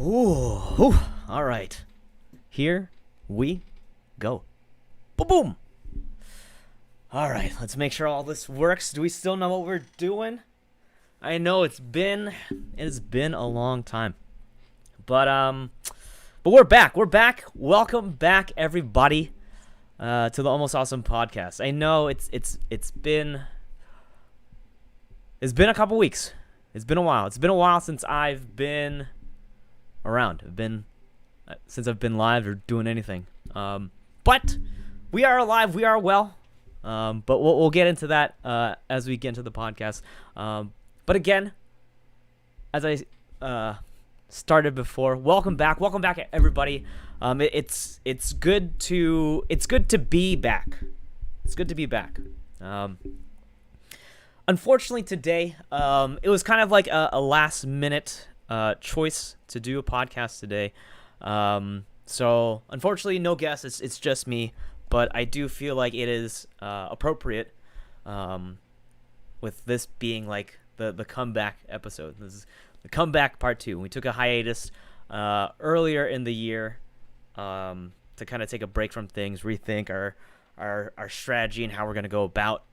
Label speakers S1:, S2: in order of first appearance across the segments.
S1: Ooh, all right. Here we go. Boom, boom. All right, let's make sure all this works. Do we still know what we're doing? I know it's been a long time. But we're back. We're back. Welcome back, everybody, to the Almost Awesome podcast. I know it's been a couple weeks. It's been a while. It's been a while since I've been around. Since I've been live or doing anything. But we are alive. We are well. But we'll get into that as we get into the podcast. But again, as I started before, welcome back, everybody. It's good to be back. It's good to be back. Unfortunately, today, it was kind of like a last minute choice to do a podcast today. So unfortunately, no guests. It's just me. But I do feel like it is appropriate, with this being like the comeback episode. This is the comeback part 2. We took a hiatus earlier in the year to kind of take a break from things, rethink our strategy and how we're going to go about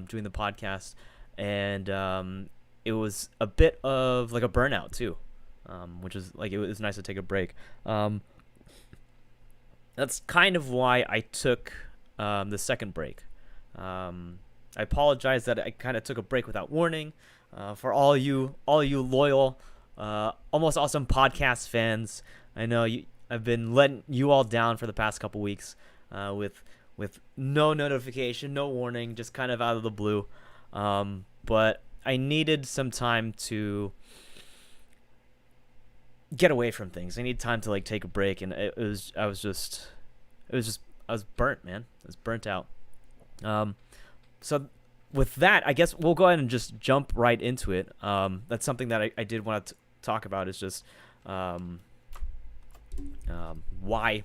S1: doing the podcast. And it was a bit of like a burnout too, which is like it was nice to take a break. That's kind of why I took the second break. I apologize that I kind of took a break without warning. For all you loyal, Almost Awesome podcast fans, I know I've been letting you all down for the past couple weeks, with no notification, no warning, just kind of out of the blue. But I needed some time to get away from things. I need time to like take a break, and I was burnt, man. I was burnt out. So with that, I guess we'll go ahead and just jump right into it. That's something that I did want to talk about, is just why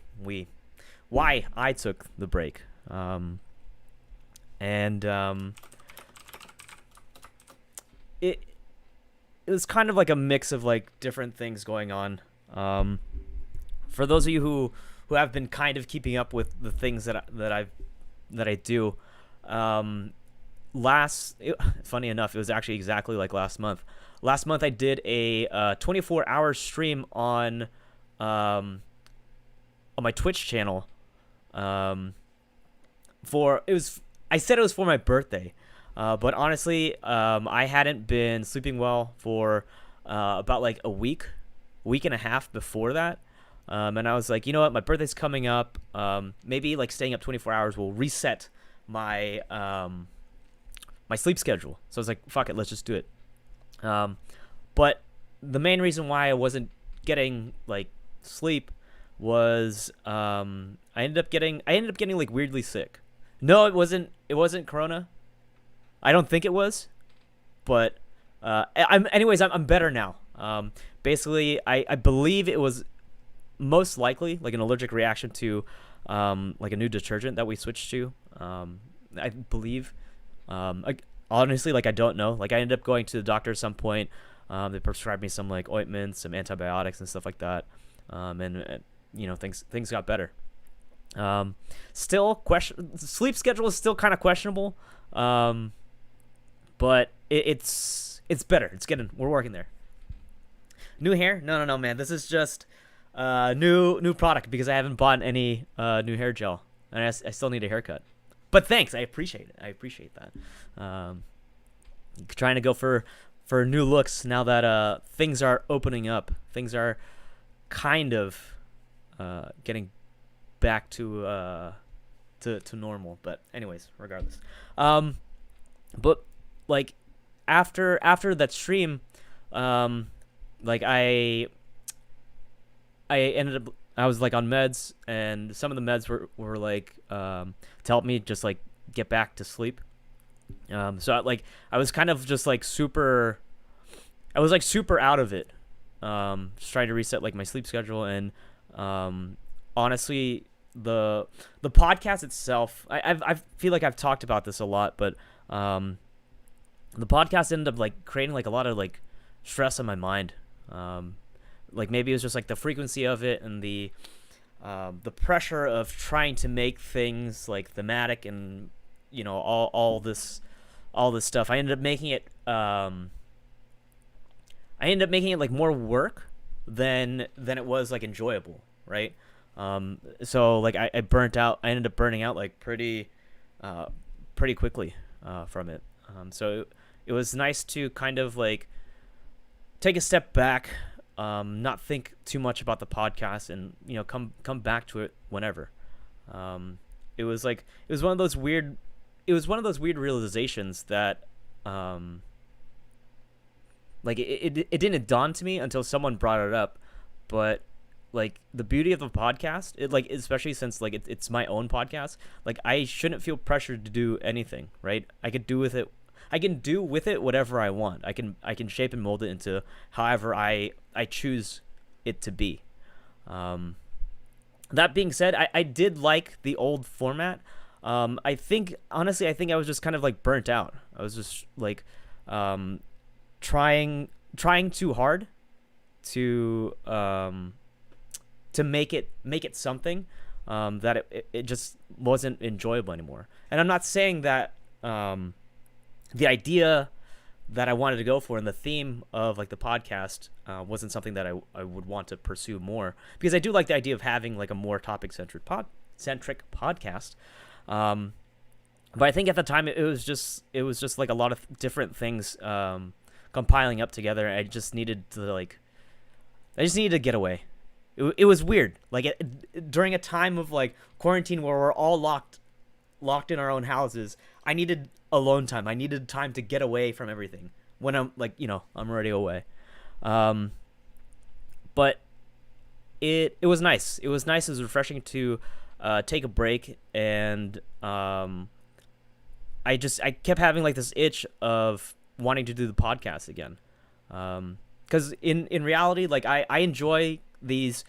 S1: I took the break. It was kind of like a mix of like different things going on. For those of you who have been kind of keeping up with the things that I do, funny enough, it was actually exactly like last month. Last month I did a 24-hour stream on my Twitch channel. I said it was for my birthday. But honestly, I hadn't been sleeping well for about like a week and a half before that. And I was like, you know what, my birthday's coming up. Maybe like staying up 24 hours will reset my my sleep schedule. So I was like, fuck it, let's just do it. But the main reason why I wasn't getting like sleep was I ended up getting like weirdly sick. No, it wasn't corona. I don't think it was, but I'm better now. Basically, I believe it was most likely like an allergic reaction to like a new detergent that we switched to. I believe. Honestly, like I don't know. Like I ended up going to the doctor at some point. They prescribed me some like ointments, some antibiotics, and stuff like that. And you know, things got better. Still sleep schedule is still kind of questionable. But it's better. We're working there. New hair? No, man. This is just new product because I haven't bought any new hair gel, and I still need a haircut. But thanks, I appreciate it. I appreciate that. Trying to go for new looks now that things are opening up. Things are kind of getting back to normal. But anyways, regardless. But like after that stream, like I ended up, I was like on meds, and some of the meds were like to help me just like get back to sleep. So I was kind of just like super out of it, just trying to reset like my sleep schedule. And honestly, the podcast itself, I feel like I've talked about this a lot, but the podcast ended up like creating like a lot of like stress on my mind. like maybe it was just like the frequency of it and the pressure of trying to make things like thematic and all this stuff. I ended up making it like more work than it was like enjoyable, right? So like I burnt out. I ended up burning out like pretty quickly from it. So it was nice to kind of like take a step back, not think too much about the podcast, and come back to it whenever. It was like it was one of those weird realizations that like it didn't dawn to me until someone brought it up, but like the beauty of the podcast, it like especially since like it's my own podcast, like I shouldn't feel pressured to do anything, right? I can do with it whatever I want. I can shape and mold it into however I choose it to be. That being said, I did like the old format. I think honestly, I was just kind of like burnt out. I was just like trying too hard to make it something that it just wasn't enjoyable anymore. And I'm not saying that the idea that I wanted to go for and the theme of like the podcast wasn't something that I would want to pursue more, because I do like the idea of having like a more topic centric podcast. But I think at the time it was just like a lot of different things compiling up together. I just needed to get away. It was weird. Like during a time of like quarantine where we're all locked in our own houses, I needed alone time. I needed time to get away from everything when I'm like, I'm already away. But it was nice. It was nice. It was refreshing to take a break, and I kept having like this itch of wanting to do the podcast again. Because in reality, like I enjoy these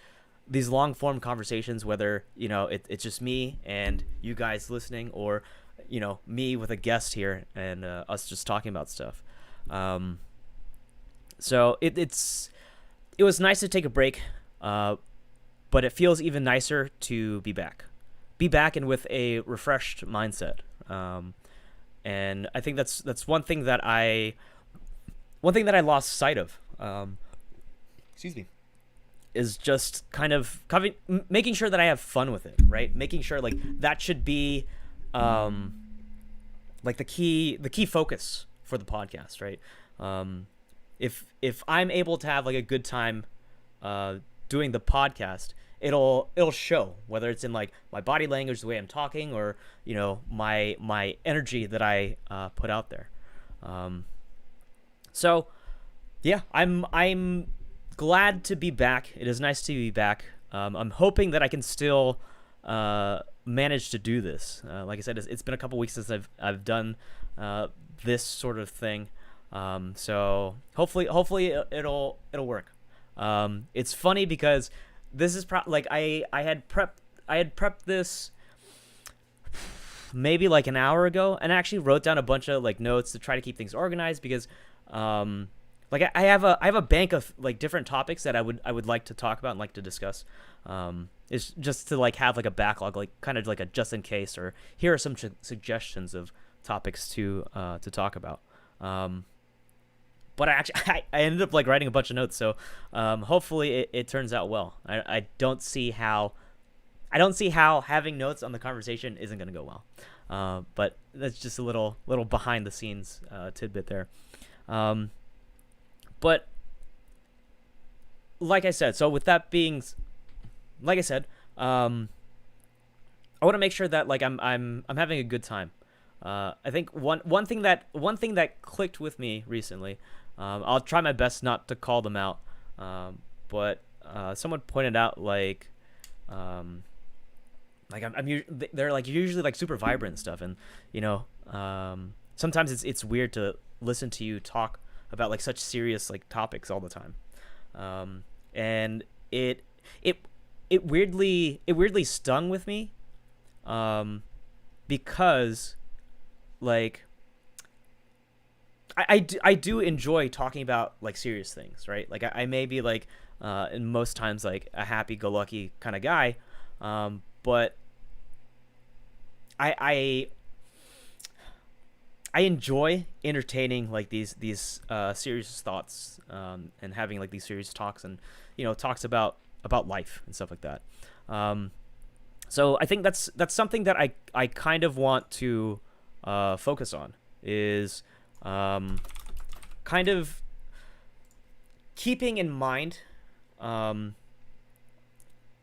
S1: long form conversations, whether it's just me and you guys listening, or me with a guest here and us just talking about stuff. So it was nice to take a break, but it feels even nicer to be back and with a refreshed mindset. And I think that's one thing that I lost sight of. Excuse me. Is just kind of making sure that I have fun with it, right? Making sure like that should be like the key focus for the podcast, right? If I'm able to have like a good time doing the podcast, it'll show, whether it's in like my body language, the way I'm talking, or my energy that I put out there. So yeah, I'm glad to be back. It is nice to be back. I'm hoping that I can still manage to do this. Like I said, it's been a couple weeks since I've done this sort of thing. So hopefully it'll work. It's funny because this is like I had prepped this maybe like an hour ago, and I actually wrote down a bunch of like notes to try to keep things organized, because like I have a bank of like different topics that I would like to talk about and like to discuss. It's just to like have like a backlog, like kind of like a just in case, or here are some suggestions of topics to talk about. But I ended up like writing a bunch of notes, so hopefully it turns out well. I don't see how having notes on the conversation isn't going to go well. But that's just a little behind the scenes tidbit there. But like I said, so with that being, like I said, I want to make sure that like I'm having a good time. I think one thing that clicked with me recently. I'll try my best not to call them out, but someone pointed out like they're like usually like super vibrant and stuff, and sometimes it's weird to listen to you talk about like such serious like topics all the time, and it weirdly stung with me, because like I do enjoy talking about like serious things, right? Like I may be like and most times like a happy-go-lucky kind of guy. But I I enjoy entertaining like these serious thoughts, and having like these serious talks, and talks about life and stuff like that. Um, so I think that's something that I kind of want to focus on, is kind of keeping in mind um,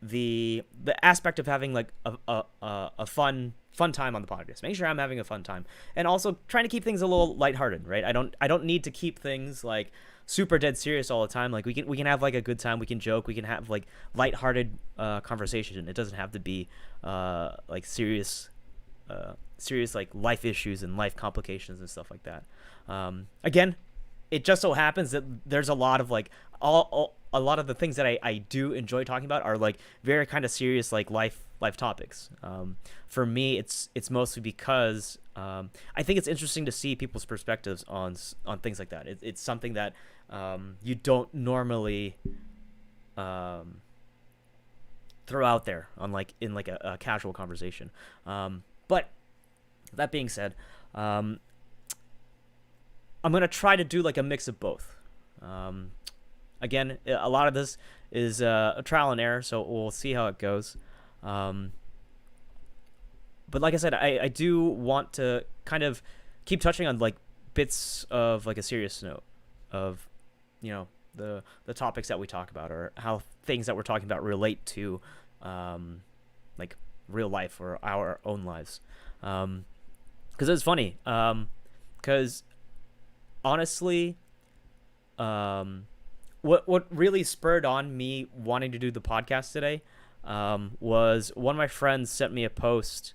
S1: the aspect of having like a fun time on the podcast. Make sure I'm having a fun time, and also trying to keep things a little lighthearted, right? I don't need to keep things like super dead serious all the time. Like we can have like a good time. We can joke. We can have like lighthearted conversation. It doesn't have to be like serious like life issues and life complications and stuff like that. Again, it just so happens that there's a lot of like a lot of the things that I do enjoy talking about are like very kind of serious like life topics. For me, it's mostly because I think it's interesting to see people's perspectives on things like that. It's something that you don't normally throw out there on like in like a casual conversation. But that being said, I'm gonna try to do like a mix of both. Again, a lot of this is a trial and error, so we'll see how it goes. But like I said, I do want to kind of keep touching on like bits of like a serious note of the topics that we talk about, or how things that we're talking about relate to like real life or our own lives. Because it's funny, because honestly, what really spurred on me wanting to do the podcast today was one of my friends sent me a post.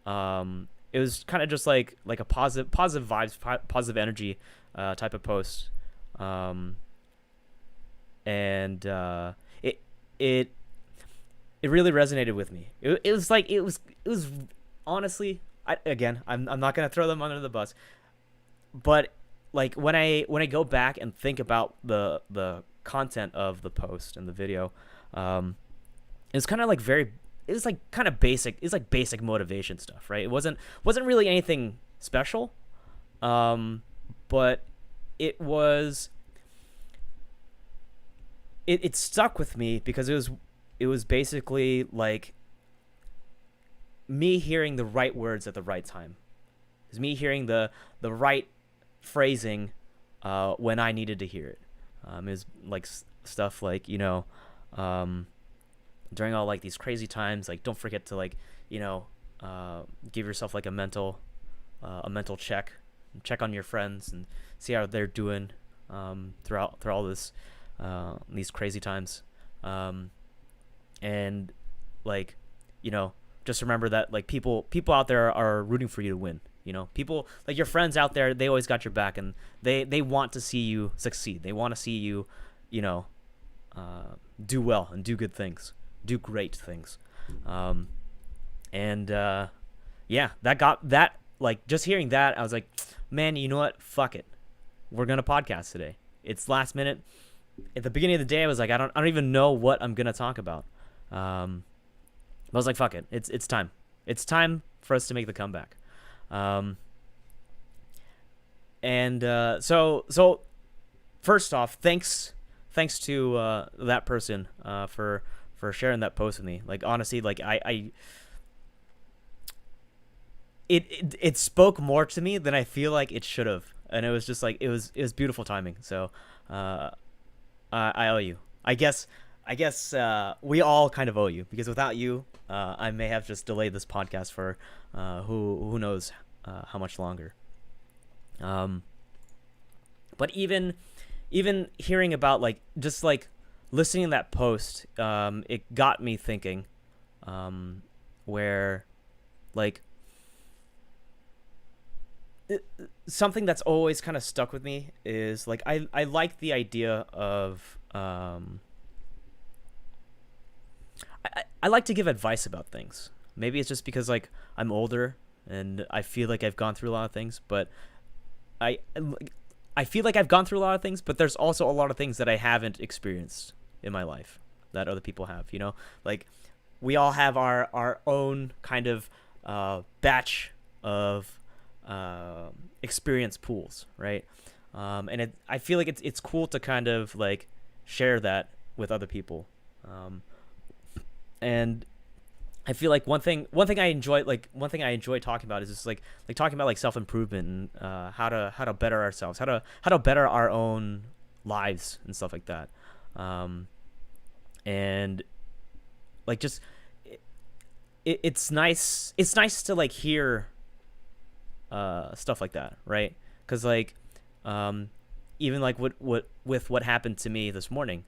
S1: It was kind of just like a positive vibes, positive energy type of post, and it really resonated with me. It was honestly, I'm not gonna throw them under the bus, but like when I go back and think about the content of the post and the video, it's kind of like it was like kind of basic. It's like basic motivation stuff, right? It wasn't really anything special, but it was. It stuck with me because it was basically like me hearing the right words at the right time. It was me hearing the right phrasing when I needed to hear it. It was like stuff like during all like these crazy times, like don't forget to like give yourself like a mental check on your friends and see how they're doing throughout all this these crazy times, and like just remember that like people out there are rooting for you to win. People like your friends out there, they always got your back, and they want to see you succeed. They want to see you do well and do good things, do great things. And yeah, that like just hearing that, I was like, man, you know what, fuck it, we're gonna podcast today. It's last minute. At the beginning of the day, I was like, I don't even know what I'm gonna talk about. I was like, fuck it, it's time. It's time for us to make the comeback. So first off, thanks to that person for sharing that post with me. Like honestly, like it spoke more to me than I feel like it should have, and it was just like it was beautiful timing. So I owe you. I guess we all kind of owe you, because without you, I may have just delayed this podcast for who knows how much longer. But even hearing about like just like listening to that post, it got me thinking, where like something that's always kind of stuck with me is like I like the idea of I like to give advice about things. Maybe it's just because like I'm older and I feel like I've gone through a lot of things, but I feel like I've gone through a lot of things, but there's also a lot of things that I haven't experienced, in my life that other people have. Like we all have our own kind of batch of experience pools, right? And I feel like it's cool to kind of like share that with other people. And I feel like one thing I enjoy talking about is just like talking about like self improvement and how to better ourselves, how to better our own lives and stuff like that. And like just it's nice to like hear stuff like that, right? Because like even like what happened to me this morning,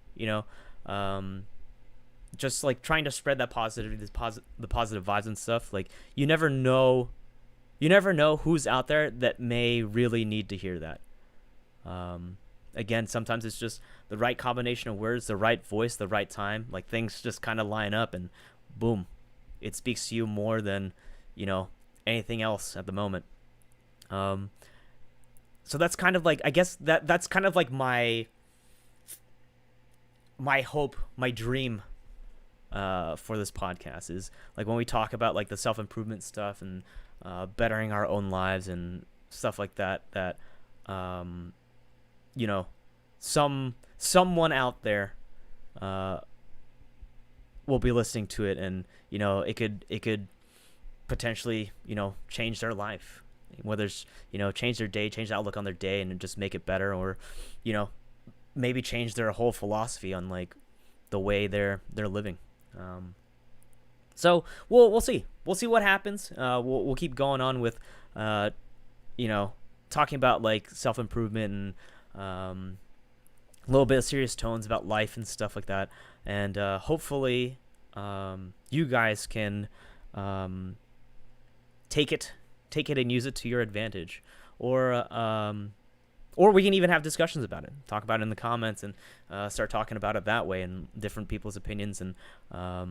S1: just like trying to spread that positivity, the positive vibes and stuff. Like you never know who's out there that may really need to hear that. Again, sometimes it's just the right combination of words, the right voice, the right time. Like things just kind of line up, and boom, it speaks to you more than anything else at the moment. So that's kind of like, I guess that's kind of like my hope, my dream for this podcast is like when we talk about like the self-improvement stuff and bettering our own lives and stuff like that someone out there will be listening to it, and it could potentially change their life, whether it's change their day, change the outlook on their day, and just make it better, or maybe change their whole philosophy on like the way they're living. So we'll see what happens. We'll keep going on with talking about like self-improvement and a little bit of serious tones about life and stuff like that, and hopefully you guys can take it and use it to your advantage, or we can even have discussions about it, talk about it in the comments, and start talking about it that way, and different people's opinions, and how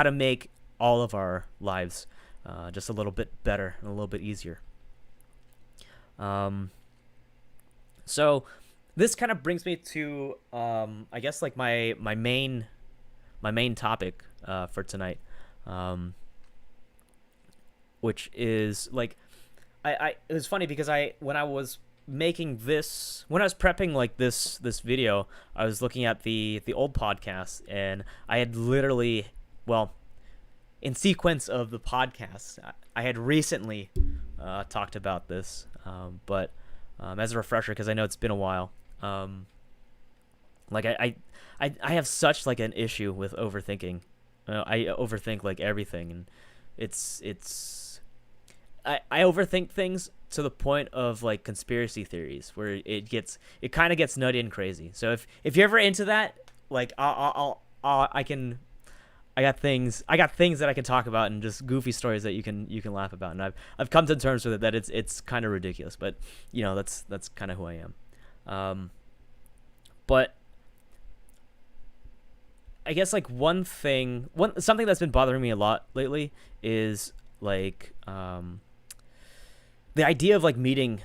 S1: to make all of our lives just a little bit better and a little bit easier. So this kind of brings me to I guess like my main topic for tonight, which is like it was funny because when I was prepping like this video, I was looking at the old podcast, and I had literally, well, in sequence of the podcast, I had recently talked about this, but as a refresher, because I know it's been a while, like I have such like an issue with overthinking. I overthink like everything, and I overthink things to the point of like conspiracy theories, where it kind of gets nutty and crazy. So if you're ever into that, like I got things that I can talk about, and just goofy stories that you can laugh about, and I've come to terms with it that it's kind of ridiculous, but that's kind of who I am. But I guess like something that's been bothering me a lot lately is like the idea of like meeting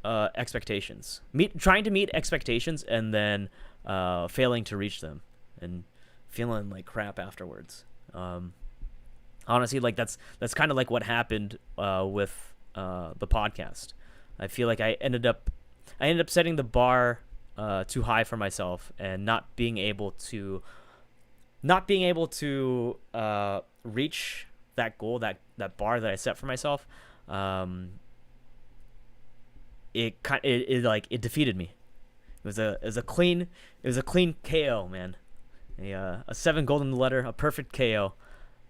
S1: expectations, trying to meet expectations, and then failing to reach them, and feeling like crap afterwards. Honestly, like that's kind of like what happened with the podcast. I feel like I ended up setting the bar too high for myself, and not being able to reach that goal, that bar that I set for myself. It defeated me. It was a clean KO, man. A 7 golden letter, a perfect KO,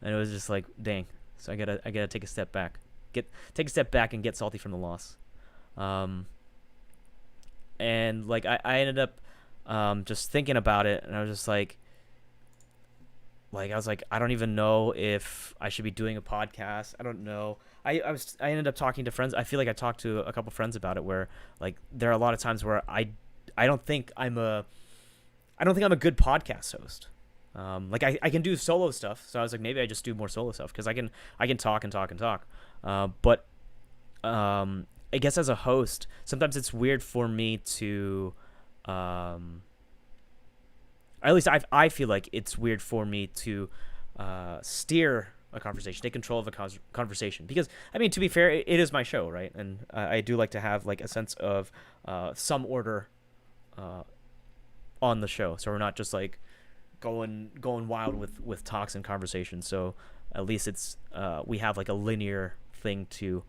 S1: and it was just like, dang. So I gotta take a step back, and get salty from the loss. And like I ended up just thinking about it, and I was just like I don't even know if I should be doing a podcast. I don't know. I ended up talking to friends. I feel like I talked to a couple friends about it, where like there are a lot of times where I don't think I'm a good podcast host. Like I can do solo stuff, so I was like, maybe I just do more solo stuff, because I can talk and talk and talk. But I guess as a host, sometimes it's weird for me to or at least I feel like it's weird for me to steer a conversation, take control of a conversation, because I mean, to be fair, it is my show, right? And I do like to have like a sense of some order uh, on the show, so we're not just like going wild with talks and conversations. So at least it's we have like a linear thing to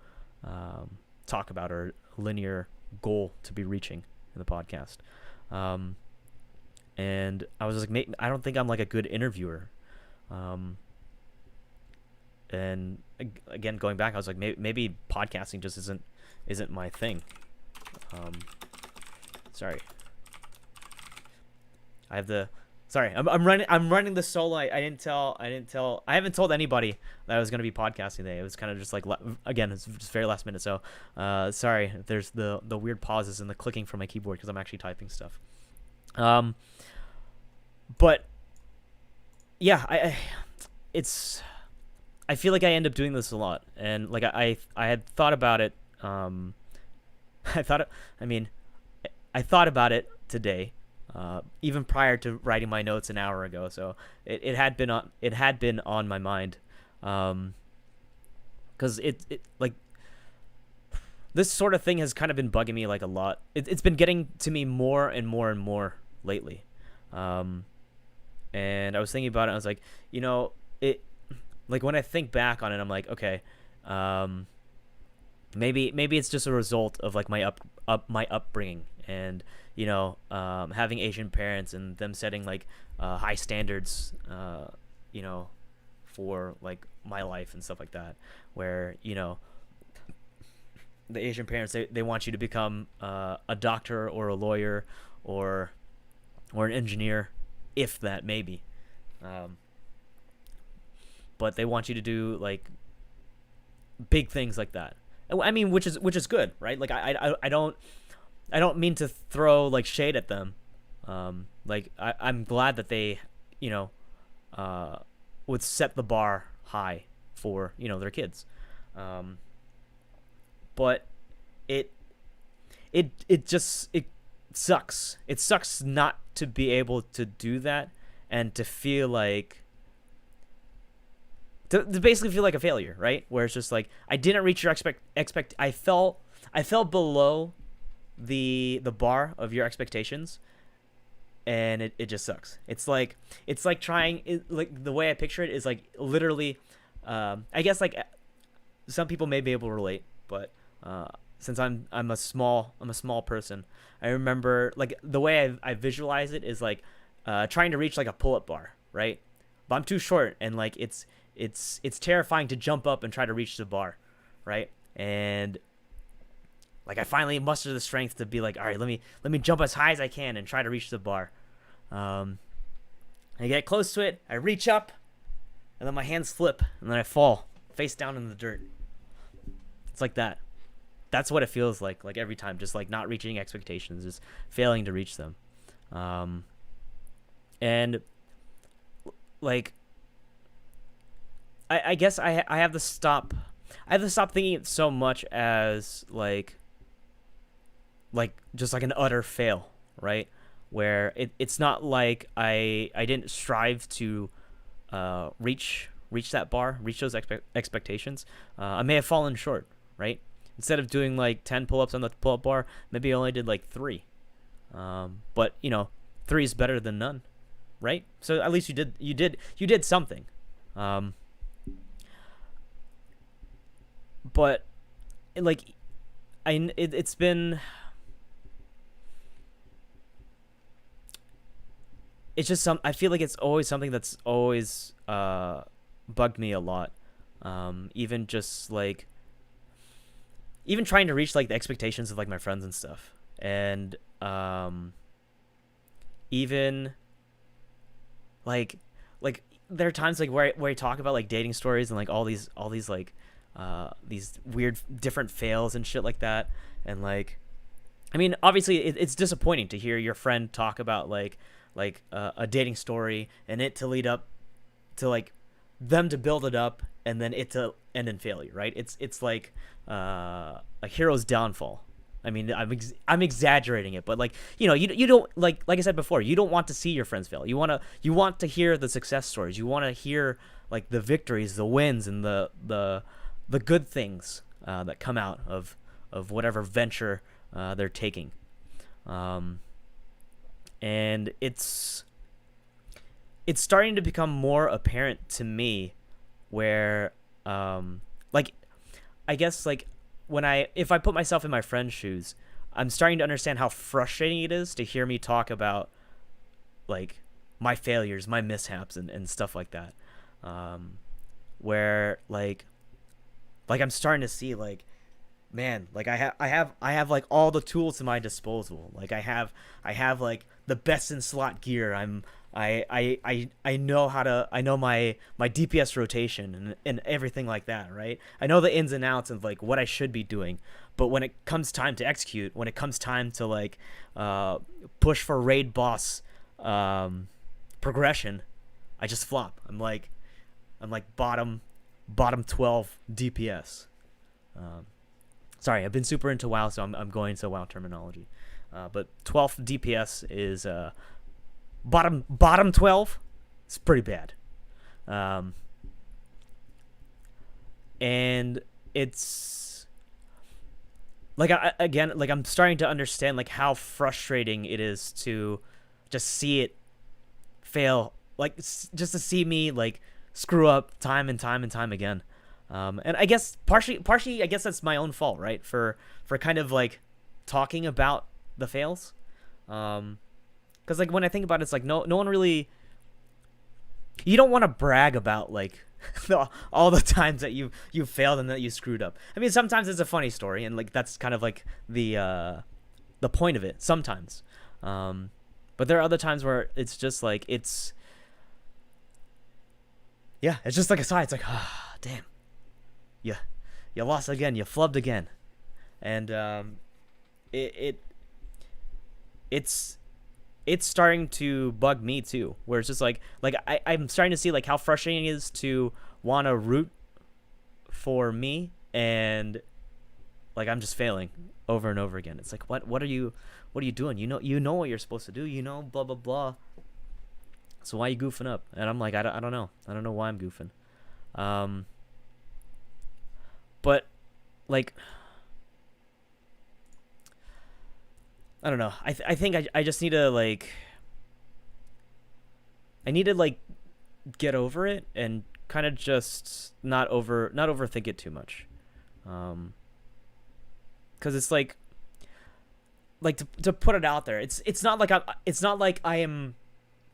S1: talk about, or a linear goal to be reaching in the podcast. And I was like, I don't think I'm like a good interviewer. And again, going back, I was like, maybe podcasting just isn't my thing. Sorry, I have the. Sorry, I'm running the solo. I haven't told anybody that I was gonna be podcasting today. It was kind of just like, again, it's just very last minute. So, sorry if there's the weird pauses and the clicking from my keyboard, because I'm actually typing stuff. But yeah, I feel like I end up doing this a lot, and like I had thought about it. I thought about it today, even prior to writing my notes an hour ago. So it had been on my mind, because it like this sort of thing has kind of been bugging me like a lot. It's been getting to me more and more and more lately, and I was thinking about it. I was like, it. Like when I think back on it, I'm like, okay, maybe it's just a result of like my upbringing, and having Asian parents and them setting like high standards, for like my life and stuff like that, where the Asian parents, they want you to become a doctor or a lawyer or an engineer, if that maybe. But they want you to do like big things like that. I mean, which is good, right? Like I don't mean to throw like shade at them. Like I'm glad that they, would set the bar high for their kids. But it sucks. It sucks not to be able to do that, and to feel like. To basically feel like a failure, right? Where it's just like, I didn't reach your I fell below the bar of your expectations, and it just sucks. It's like trying, like the way I picture it is like literally, I guess like some people may be able to relate, but since I'm a small person, I remember like the way I visualize it is like trying to reach like a pull-up bar, right? But I'm too short, and like it's terrifying to jump up and try to reach the bar, right? And like I finally muster the strength to be like, all right, let me jump as high as I can and try to reach the bar. I get close to it, I reach up, and then my hands flip, and then I fall face down in the dirt. It's like that. That's what it feels like every time, just like not reaching expectations, just failing to reach them. And like I guess I have to stop thinking it so much as like just like an utter fail, right? Where it's not like I didn't strive to reach that bar, reach those expectations. I may have fallen short, right? Instead of doing like 10 pull-ups on the pull-up bar, maybe I only did like 3. But 3 is better than none, right? So at least you did something. But like it's been, it's just I feel like it's always something that's always bugged me a lot. Even just like even trying to reach like the expectations of like my friends and stuff, and even like there are times like where I talk about like dating stories and like all these like these weird different fails and shit like that, and like I mean obviously it's disappointing to hear your friend talk about like a dating story and it to lead up to like them to build it up and then it to end in failure, right? It's like a hero's downfall, I mean, I'm exaggerating it, but like, you don't like I said before, you don't want to see your friends fail. You want to hear the success stories. You want to hear like the victories, the wins, and the good things that come out of whatever venture they're taking. Um, and it's starting to become more apparent to me where like I guess like when I if I put myself in my friend's shoes, I'm starting to understand how frustrating it is to hear me talk about like my failures, my mishaps, and stuff like that. Um, where like I'm starting to see like, man, like I have like all the tools to my disposal. Like I have like the best in slot gear. I know how to I know my DPS rotation and everything like that, right? I know the ins and outs of like what I should be doing. But when it comes time to execute, when it comes time to like push for raid boss progression, I just flop. I'm like bottom 12 DPS. Um, Sorry, I've been super into WoW, so I'm going to WoW terminology. But 12th DPS is bottom 12. It's pretty bad. Um, and it's like again, like I'm starting to understand like how frustrating it is to just see it fail, like just to see me like screw up time and time and time again. And I guess partially, I guess that's my own fault, right? For kind of like talking about the fails, because like when I think about it, it's like no one really. You don't want to brag about like all the times that you failed and that you screwed up. I mean, sometimes it's a funny story, and like that's kind of like the point of it. Sometimes, but there are other times where it's just like it's just like a sigh. It's like damn. You lost again. You flubbed again, and it it's starting to bug me too. Where it's just like I'm starting to see like how frustrating it is to want to root for me, and like I'm just failing over and over again. It's like what are you doing? You know what you're supposed to do. Blah blah blah. So why are you goofing up? And I'm like I don't know. I don't know why I'm goofing. But like I don't know. I think I just need to like get over it and kind of just not overthink it too much. Cuz it's like to put it out there. It's not like I am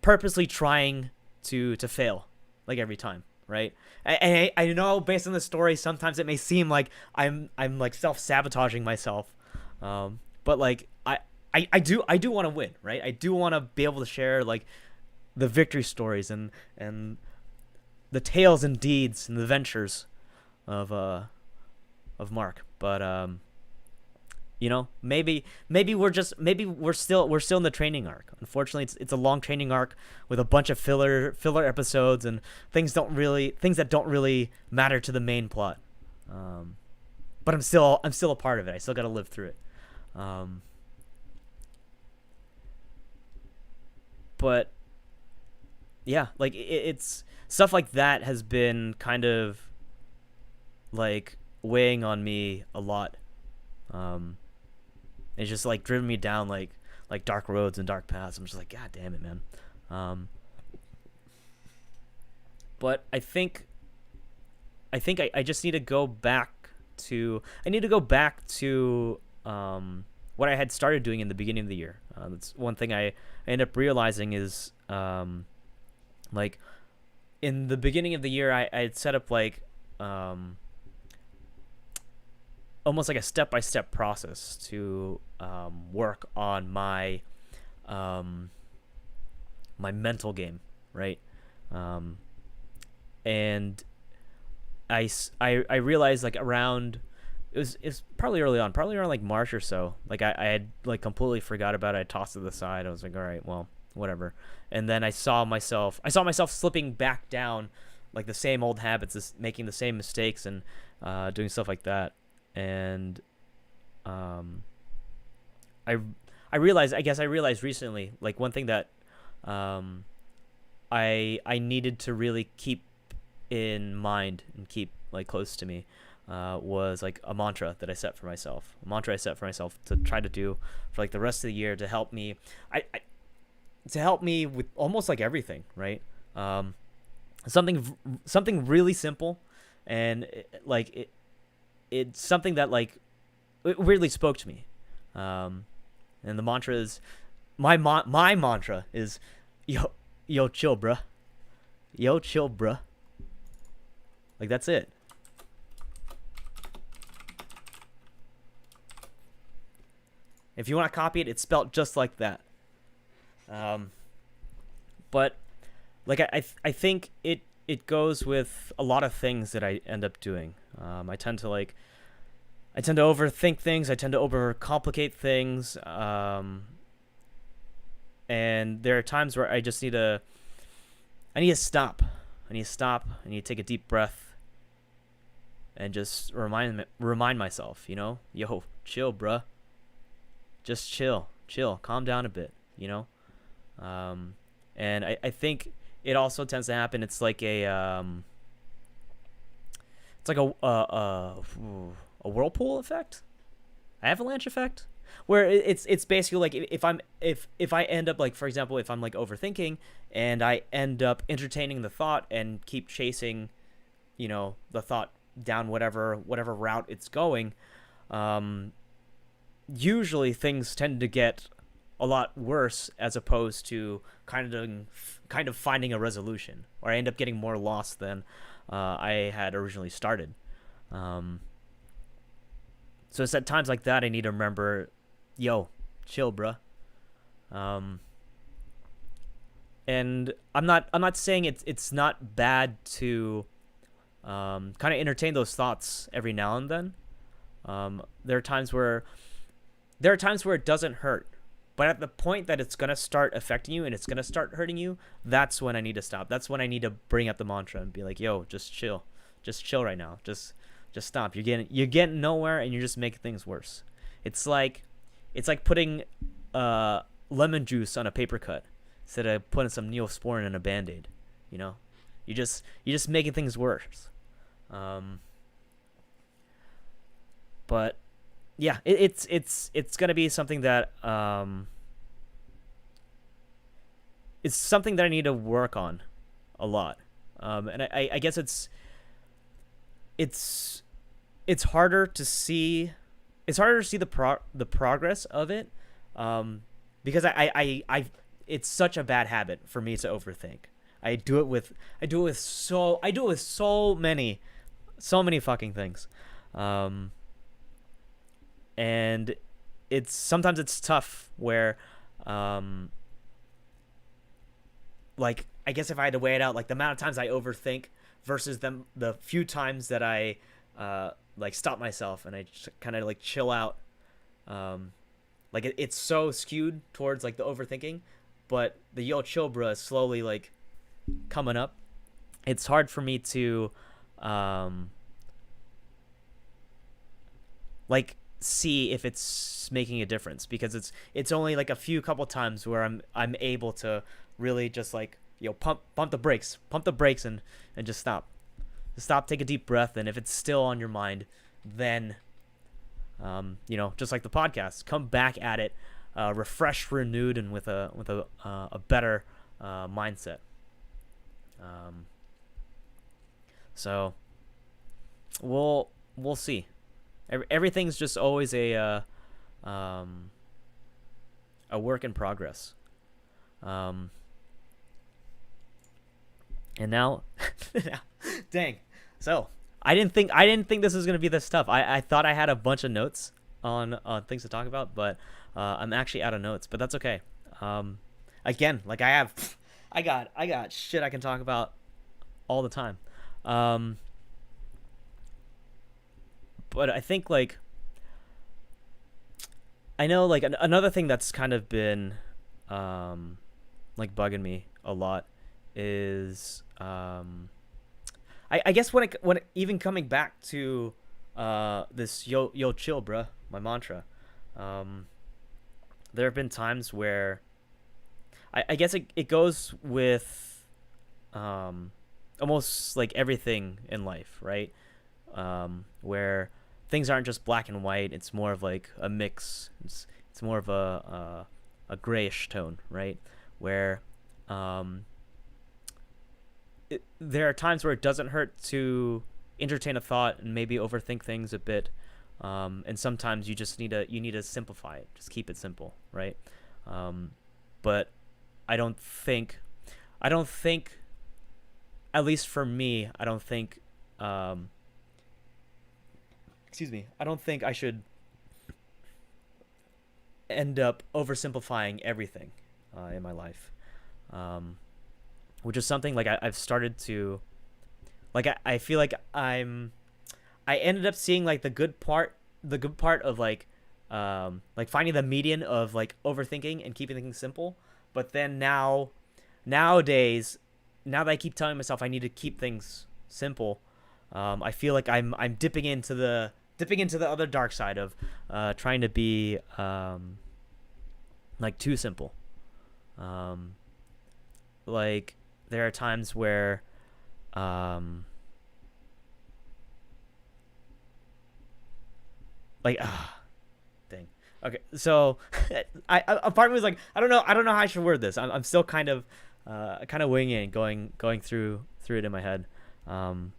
S1: purposely trying to fail like every time, right? And I know based on the story, sometimes it may seem like I'm like self-sabotaging myself, but like I do want to win, right? I do want to be able to share like the victory stories and the tales and deeds and the ventures of Mark, but maybe we're still in the training arc. Unfortunately, it's a long training arc with a bunch of filler episodes and things that don't really matter to the main plot. But I'm still a part of it. I still got to live through it. But yeah, like it's stuff like that has been kind of like weighing on me a lot. It's just like driven me down like dark roads and dark paths. I'm just like, God damn it, man. But I think I just need to go back to what I had started doing in the beginning of the year. That's one thing I ended up realizing is like in the beginning of the year I had set up like almost like a step-by-step process to work on my my mental game, right? And I realized like around it's probably early on, probably around like March or so. Like I had like completely forgot about it. I tossed it aside. I was like, all right, well, whatever. And then I saw myself slipping back down like the same old habits, just making the same mistakes and doing stuff like that. And I I realized, I realized recently, like one thing that um I needed to really keep in mind and keep like close to me was like a mantra that I set for myself. A mantra I set for myself to try to do for like the rest of the year to help me. I to help me with almost like everything, right? Um, something really simple, and it's something that like it weirdly spoke to me. Um, and the mantra is my mantra is yo chill bruh, yo chill bruh. Like that's it. If you want to copy it, it's spelled just like that. Um, but like I think it goes with a lot of things that I end up doing. I tend to overthink things. I tend to overcomplicate things. And there are times where I need to stop. I need to stop. I need to take a deep breath and just remind myself, yo, chill, bruh. Just chill, calm down a bit, and I think it also tends to happen. It's like it's like a whirlpool effect, avalanche effect, where it's basically like if I end up like, for example, if I'm like overthinking and I end up entertaining the thought and keep chasing, the thought down whatever route it's going, usually things tend to get a lot worse as opposed to kind of finding a resolution, or I end up getting more lost than I had originally started. So it's at times like that I need to remember, yo, chill, bruh. And I'm not saying it's not bad to kind of entertain those thoughts every now and then. There are times where it doesn't hurt, but at the point that it's gonna start affecting you and it's gonna start hurting you, that's when I need to stop. That's when I need to bring up the mantra and be like, "Yo, just chill right now. Just stop. You're getting nowhere, and you're just making things worse." It's like putting lemon juice on a paper cut instead of putting some Neosporin in a Band-Aid. You're just making things worse. But yeah, it's gonna be something that it's something that I need to work on a lot, and I guess it's harder to see the progress of it, because I it's such a bad habit for me to overthink. I do it with so many fucking things. And sometimes it's tough where, like, I guess if I had to weigh it out, like the amount of times I overthink versus the few times that I, like stop myself and I kind of like chill out. Like it's so skewed towards like the overthinking, but the yo chill bruh is slowly like coming up. It's hard for me to, like, see if it's making a difference, because it's only like a few couple times where I'm able to really just like, pump the brakes and just stop, take a deep breath, and if it's still on your mind, then just like the podcast, come back at it refreshed, renewed, and with a better mindset. So we'll see. Everything's just always a work in progress. And now, dang. So I didn't think this was gonna be this tough. I thought I had a bunch of notes on things to talk about, but I'm actually out of notes. But that's okay. Again, like I got shit I can talk about all the time. But I think, like, I know, like, another thing that's kind of been like bugging me a lot is I guess when it even coming back to this yo chill bruh, my mantra, there have been times where I guess it goes with um, almost like everything in life, right? Where things aren't just black and white. It's more of like a mix. It's more of a grayish tone, right? Where um, there are times where it doesn't hurt to entertain a thought and maybe overthink things a bit. And sometimes you need to simplify it. Just keep it simple, right? But I don't think, at least for me, I don't think, excuse me, I don't think I should end up oversimplifying everything in my life, which is something like I've started to, like I feel I ended up seeing like the good part of like finding the median of like overthinking and keeping things simple. But then nowadays, now that I keep telling myself I need to keep things simple, I feel like I'm dipping into the other dark side of trying to be like too simple. Um, like there are times where um, like thing. Okay, so a part of me was like, I don't know how I should word this. I'm still kind of winging it, and going through it in my head. Um,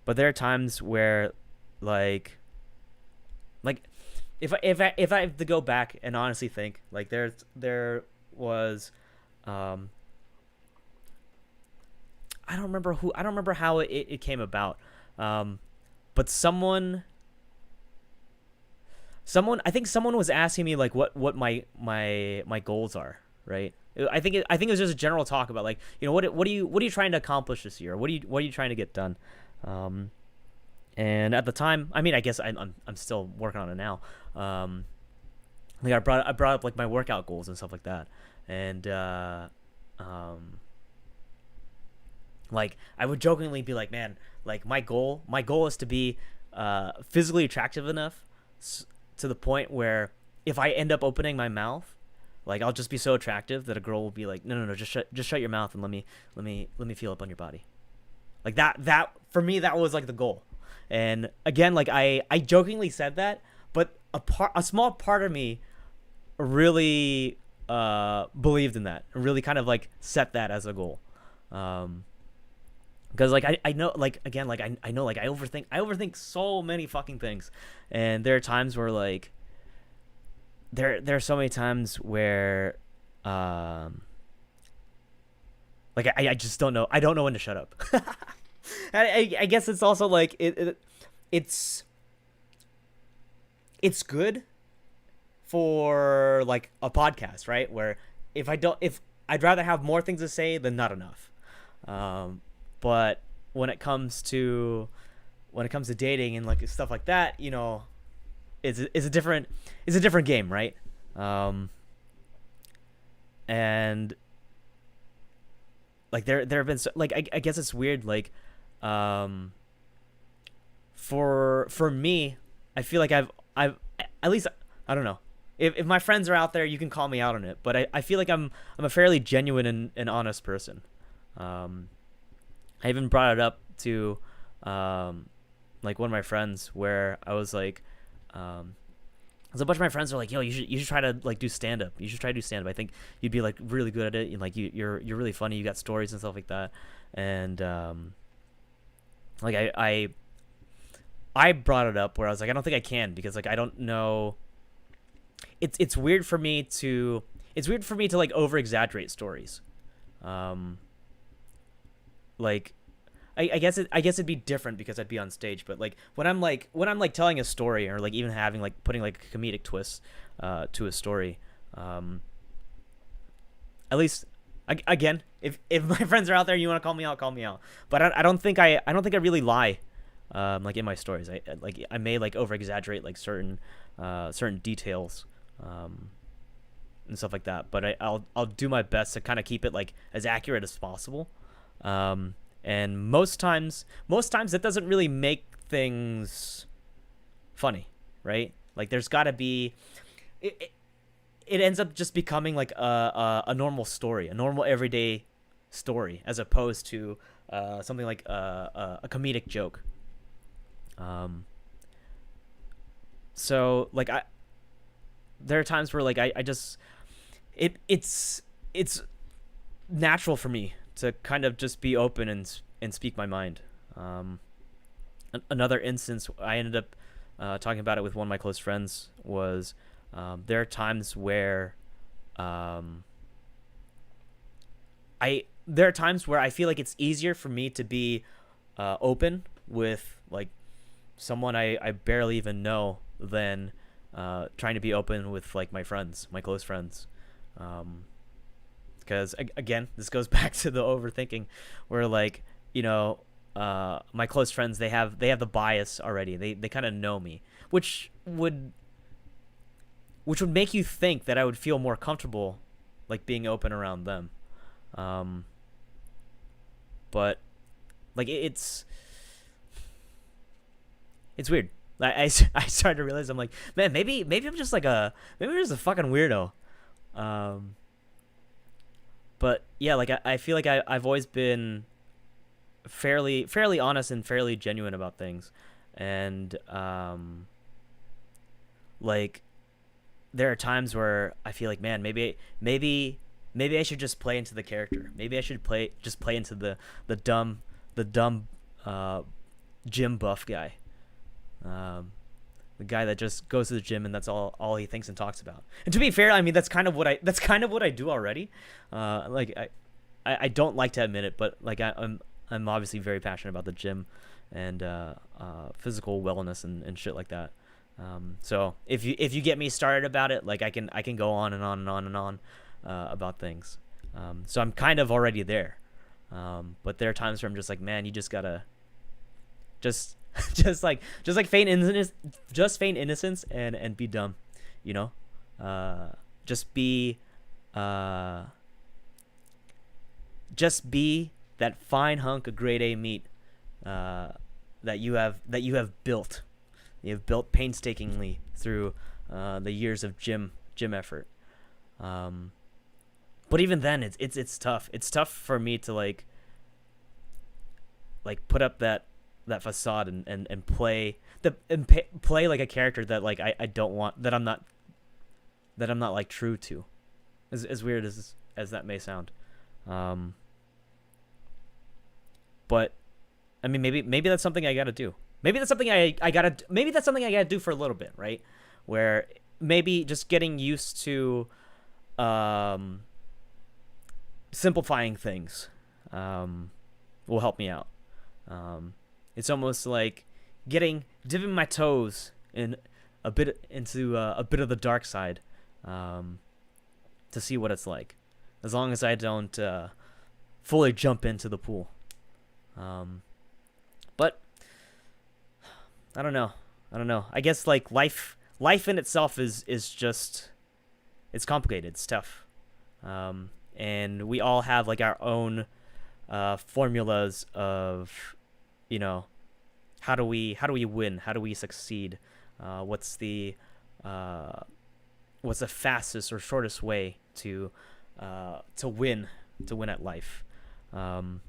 S1: but there are times where like if I have to go back and honestly think, like there was um I don't remember how it came about. Um, but I think someone was asking me like what my goals are, right? I think it was just a general talk about like, you know, what are you trying to accomplish this year? What are you trying to get done? Um, and at the time, I mean, I guess I'm still working on it now. Um, like I brought up like my workout goals and stuff like that, and um, like I would jokingly be like, man, like my goal is to be physically attractive enough to the point where if I end up opening my mouth, like I'll just be so attractive that a girl will be like, no, just shut your mouth and let me feel up on your body. Like that for me, that was like the goal. And again, like I jokingly said that, but a small part of me really believed in that and really kind of like set that as a goal. Because like I know, like again, like I know, like I overthink so many fucking things. And there are times where like there are so many times where like I just I don't know when to shut up. I guess it's also like it's good for like a podcast, right? Where if I'd rather have more things to say than not enough. But when it comes to dating and like stuff like that, you know, it's a different game, right? And like there have been like I guess it's weird, like for me, I feel like I've at least, I don't know, if my friends are out there, you can call me out on it, but I feel like I'm a fairly genuine and honest person. I even brought it up to like one of my friends where I was like, there's a bunch of my friends are like, yo, you should try to like do stand up. You should try to do stand up. I think you'd be like really good at it. And like you're really funny. You got stories and stuff like that. And like I brought it up where I was like, I don't think I can, because like I don't know. It's weird for me to like over exaggerate stories. Like I guess it'd be different because I'd be on stage, but like when I'm telling a story, or like even having like putting like a comedic twist to a story, at least again, if my friends are out there, you want to call me out. But I don't think I really lie like in my stories. I may like over exaggerate like certain details and stuff like that, but I'll do my best to kind of keep it like as accurate as possible. And most times that doesn't really make things funny, right? Like there's got to be it ends up just becoming like a normal story, a normal everyday story, as opposed to something like a comedic joke. Um, so like there are times where like I just it's natural for me to kind of just be open and speak my mind. Another instance I ended up talking about it with one of my close friends was there are times where there are times where I feel like it's easier for me to be open with like someone I barely even know than trying to be open with like my friends, my close friends. Because again, this goes back to the overthinking, where like my close friends, they have the bias already. They kind of know me, which would make you think that I would feel more comfortable like being open around them. But like it's weird. I started to realize, I'm like, man, maybe I'm just like maybe I'm just a fucking weirdo. But yeah, like I feel like I've always been fairly honest and fairly genuine about things, and like there are times where I feel like, man, maybe I should just play into the character. Maybe I should play into the dumb gym buff guy. The guy that just goes to the gym and that's all he thinks and talks about. And to be fair, I mean that's kind of what I do already. Like I don't like to admit it, but like I'm obviously very passionate about the gym and physical wellness and shit like that. So if you get me started about it, like I can go on and on and on and on about things. So I'm kind of already there. But there are times where I'm just like, man, you just gotta just feign innocence and be dumb, just be that fine hunk of grade A meat that you have built. You've built painstakingly through the years of gym effort. But even then, it's tough. It's tough for me to like put up that facade and play like a character that like I don't want, that I'm not like true to, as weird as that may sound. But I mean, maybe that's something I gotta do. Maybe that's something I gotta do for a little bit, right? Where maybe just getting used to simplifying things will help me out. It's almost like dipping my toes in a bit into a bit of the dark side, to see what it's like, as long as I don't fully jump into the pool. But I don't know. I guess like life in itself is just, it's complicated. It's tough. And we all have like our own formulas of, how do we win? How do we succeed? What's the fastest or shortest way to win at life? And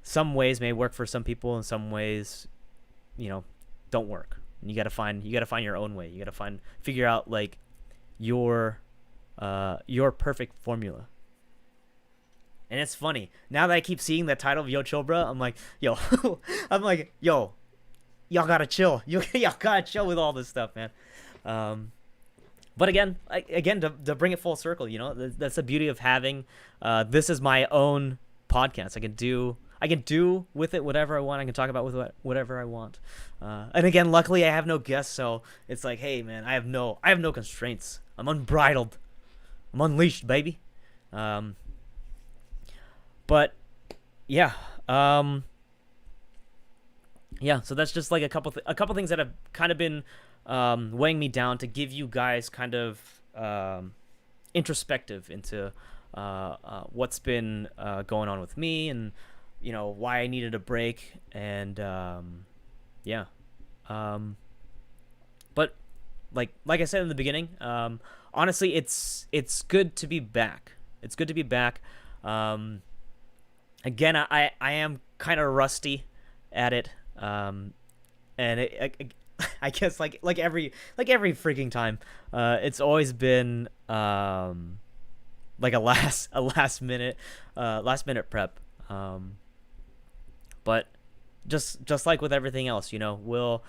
S1: some ways may work for some people, and some ways, don't work. And you gotta find your own way. You gotta figure out like your perfect formula. And it's funny, now that I keep seeing that title of Yo Chill Bruh, I'm like, yo, y'all gotta chill. Y'all gotta chill with all this stuff, man. But again, to bring it full circle, that's the beauty of having this is my own podcast. I can do with it whatever I want. I can talk about with whatever I want. And again, luckily I have no guests, so it's like, hey man, I have no constraints. I'm unbridled. I'm unleashed, baby. But yeah, so that's just like a couple things that have kind of been weighing me down, to give you guys kind of introspective into what's been going on with me, and why I needed a break, and but like I said in the beginning, honestly, it's good to be back. It's good to be back. Um, Again, I am kind of rusty at it. And I guess like every freaking time, it's always been like a last minute prep. But just like with everything else, we'll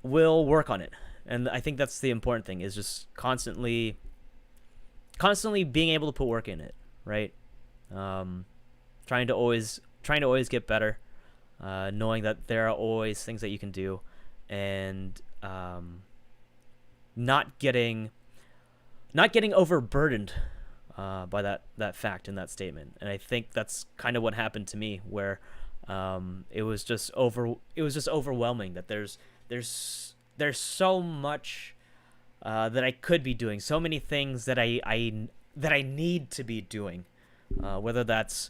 S1: work on it, and I think that's the important thing, is just constantly being able to put work in it, right? Um, trying to always get better, knowing that there are always things that you can do, and not getting overburdened by that fact in that statement. And I think that's kind of what happened to me, where it was just overwhelming that there's so much that I could be doing, so many things that I need to be doing, whether that's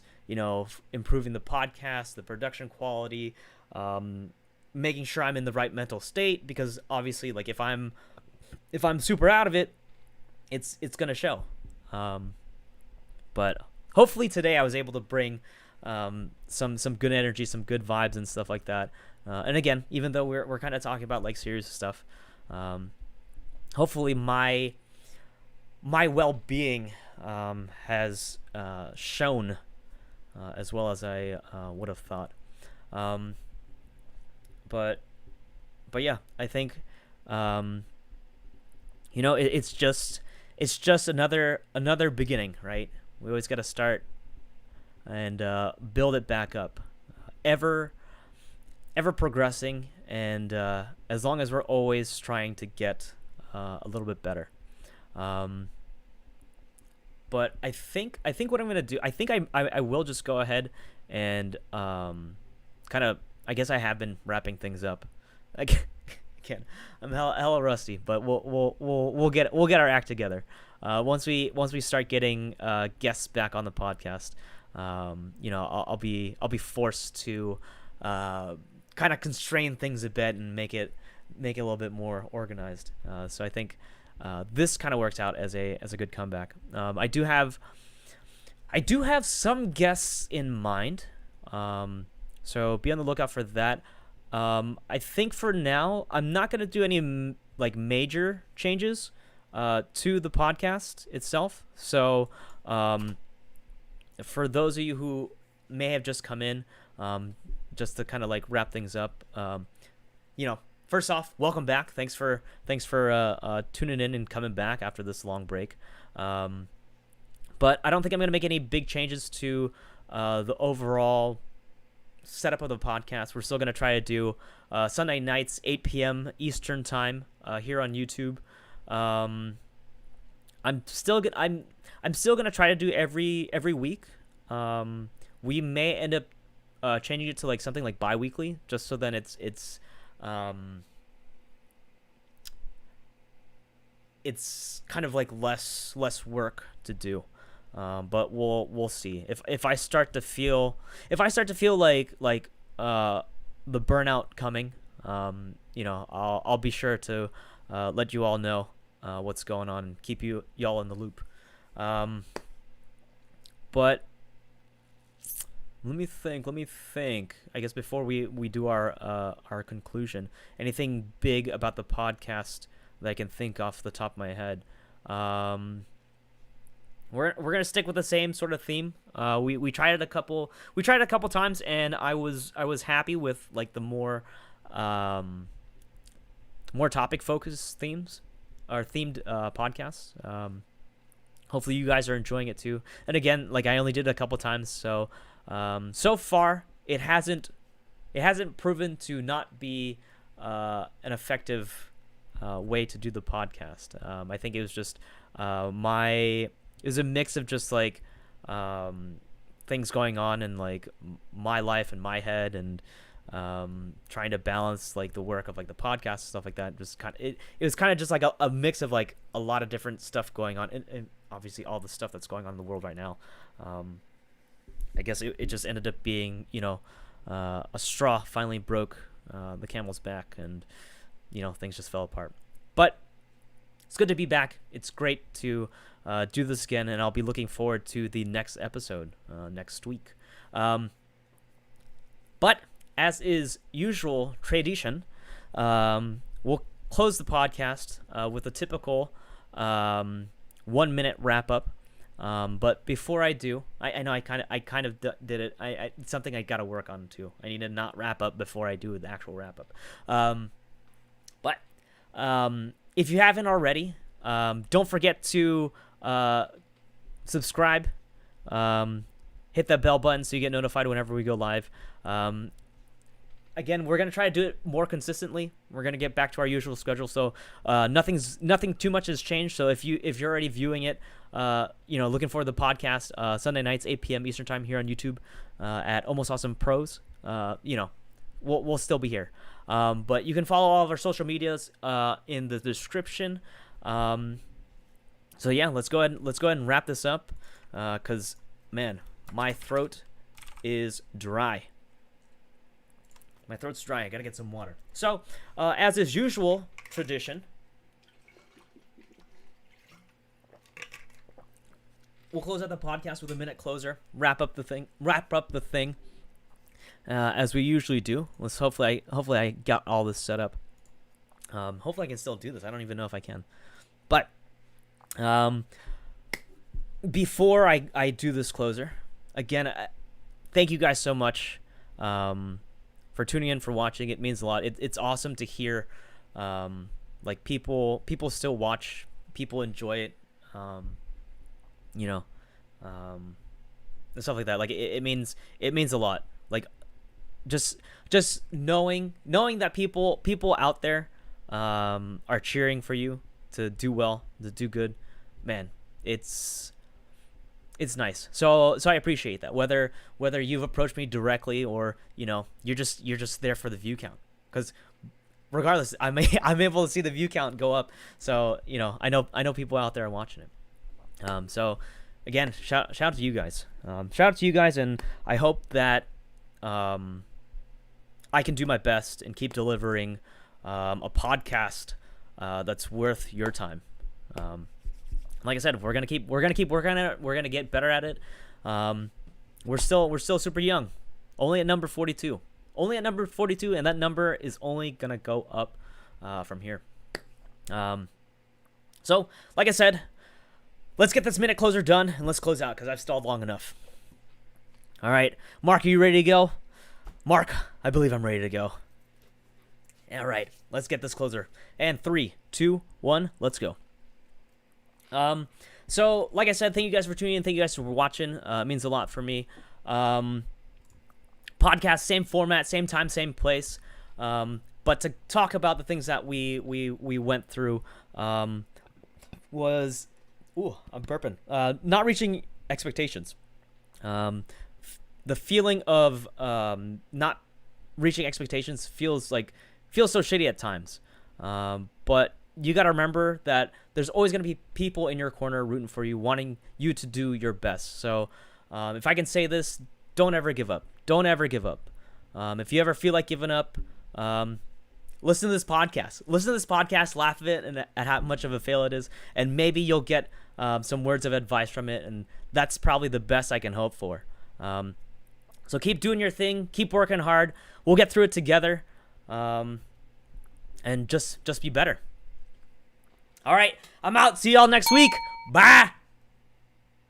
S1: improving the podcast, the production quality, making sure I'm in the right mental state, because obviously, like, if I'm super out of it, it's gonna show. But hopefully today I was able to bring some good energy, some good vibes and stuff like that. And again, even though we're kind of talking about like serious stuff, hopefully my well-being has shown as well as I would have thought. Um, but yeah, I think it's just another beginning, right? We always got to start and build it back up, ever progressing, and as long as we're always trying to get a little bit better. But I think what I'm gonna do, I think I will just go ahead and kind of, I guess I have been wrapping things up. I can't. I'm hella rusty, but we'll get our act together. Once we start getting guests back on the podcast, I'll be forced to kind of constrain things a bit and make it a little bit more organized. So I think this kind of works out as a good comeback. I do have some guests in mind, so be on the lookout for that. I think for now I'm not gonna do any like major changes to the podcast itself. So for those of you who may have just come in, just to kind of like wrap things up, first off, welcome back. Thanks for tuning in and coming back after this long break. But I don't think I'm gonna make any big changes to the overall setup of the podcast. We're still gonna try to do Sunday nights 8 p.m. Eastern time here on YouTube. I'm still gonna try to do every week. We may end up changing it to like something like bi-weekly, just so then it's kind of like less work to do. But we'll see. If I start to feel like the burnout coming, I'll be sure to let you all know what's going on and keep y'all in the loop. But let me think. I guess before we do our conclusion, anything big about the podcast that I can think off the top of my head. We're gonna stick with the same sort of theme. We tried it a couple times, and I was happy with like the more topic focused themes or themed podcasts. Hopefully you guys are enjoying it too. And again, like I only did it a couple times, so so far it hasn't proven to not be an effective way to do the podcast. I think it was just it was a mix of just like things going on in like my life and my head, and trying to balance like the work of like the podcast and stuff like that. Just kind of it was kind of just like a mix of like a lot of different stuff going on, and obviously all the stuff that's going on in the world right now. I guess it just ended up being a straw finally broke the camel's back, and things just fell apart. But it's good to be back. It's great to do this again, and I'll be looking forward to the next episode next week. But as is usual tradition, we'll close the podcast with a typical 1 minute wrap up. But before I do, I know I kind of did it. It's something I got to work on too. I need to not wrap up before I do the actual wrap up. But if you haven't already, don't forget to subscribe. Hit that bell button so you get notified whenever we go live. Again, we're gonna try to do it more consistently. We're gonna get back to our usual schedule, so nothing too much has changed. So if you're already viewing it, looking for the podcast Sunday nights 8 p.m. Eastern time here on YouTube at Almost Awesome Pros, we'll still be here. But you can follow all of our social medias in the description. So yeah, let's go ahead and wrap this up, because man, my throat is dry. My throat's dry. I gotta get some water. So, as is usual tradition, we'll close out the podcast with a minute closer. Wrap up the thing. As we usually do. Let's hopefully I got all this set up. Hopefully I can still do this. I don't even know if I can. But before I do this closer, again, thank you guys so much for tuning in, for watching. It means a lot. It's awesome to hear like people still watch, people enjoy it, and stuff like that. Like it means a lot. Like just knowing that people out there are cheering for you to do well, to do good, man, it's nice. So I appreciate that. Whether you've approached me directly or you're just there for the view count, because regardless, I'm able to see the view count go up. So I know people out there are watching it. So again, shout out to you guys. And I hope that I can do my best and keep delivering a podcast that's worth your time. Like I said, we're gonna keep working at it. We're gonna get better at it. We're still super young, only at number 42, and that number is only gonna go up from here. So like I said, let's get this minute closer done and let's close out because I've stalled long enough. All right, Mark, are you ready to go? Mark, I believe I'm ready to go. All right, let's get this closer. And 3, 2, 1, let's go. So like I said, thank you guys for tuning in. Thank you guys for watching. It means a lot for me. Podcast, same format, same time, same place. But to talk about the things that we went through, was, I'm burping. Not reaching expectations. The feeling of not reaching expectations feels so shitty at times. But you got to remember that there's always going to be people in your corner rooting for you, wanting you to do your best. So if I can say this, don't ever give up. Don't ever give up. If you ever feel like giving up, listen to this podcast. Laugh at it and at how much of a fail it is. And maybe you'll get some words of advice from it. And that's probably the best I can hope for. So keep doing your thing. Keep working hard. We'll get through it together. And just be better. All right, I'm out. See y'all next week. Bye.